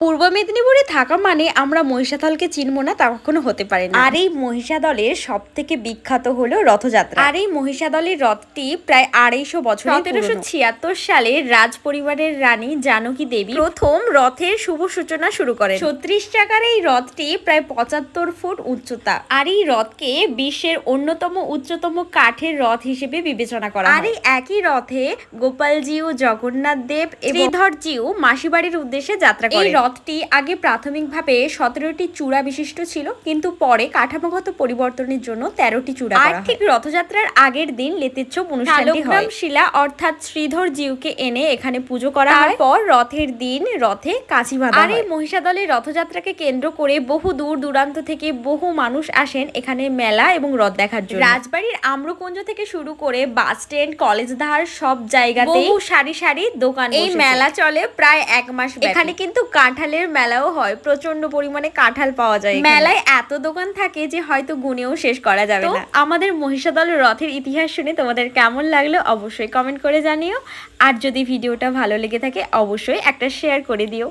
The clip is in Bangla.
পূর্ব মেদিনীপুরে থাকা মানে আমরা মহিষাদলকে চিনবো না তা কখনো হতে পারে না। আর এই মহিষাদলের সব থেকে বিখ্যাত হলো রথযাত্রা। আর এই মহিষাদলের রথটি প্রায় 250 বছর 1776 সালে রাজ পরিবারের রানী জানকী দেবী প্রথম রথের শুভ সূচনা শুরু করেন। 36 চাকার এই রথটি প্রায় 75 ফুট উচ্চতা। আর এই রথকে বিশ্বের অন্যতম উচ্চতম কাঠের রথ হিসেবে বিবেচনা করা হয়। আর এই একই রথে গোপালজিউ, জগন্নাথ দেব এবং শ্রীধরজিউ মাসিবাড়ির উদ্দেশ্যে যাত্রা করেন। রথটি আগে প্রাথমিকভাবে 17টি চূড়া বিশিষ্ট ছিল, কিন্তু পরে কাঠামোগত পরিবর্তনের জন্য 13টি চূড়া করা হয়। ঠিক রথযাত্রার আগের দিন লেতেচ্ছব অনুষ্ঠানটি হয়। শিলা অর্থাৎ শ্রীধরজিউকে এনে এখানে পুজো করা হয়। তারপর রথের দিন রথে কাঁচি বাঁধা হয়। আর এই মহিষাদলের রথযাত্রাকে কেন্দ্র করে বহু দূর দূরান্ত থেকে বহু মানুষ আসেন এখানে মেলা এবং রথ দেখার জন্য। রাজবাড়ির আম্রকুঞ্জ থেকে শুরু করে বাস স্ট্যান্ড, কলেজ ধার সব জায়গাতে বহু সারি সারি দোকান। এই মেলা চলে প্রায় 1 মাস। এখানে কিন্তু কাঁঠালের মেলাও হয়, প্রচন্ড পরিমাণে কাঁঠাল পাওয়া যায়। মেলায় এত দোকান থাকে যে হয়তো গুনেও শেষ করা যাবে না। আমাদের মহিষাদল রথের ইতিহাস শুনে তোমাদের কেমন লাগলো অবশ্যই কমেন্ট করে জানিও। আর যদি ভিডিওটা ভালো লেগে থাকে অবশ্যই একটা শেয়ার করে দিও।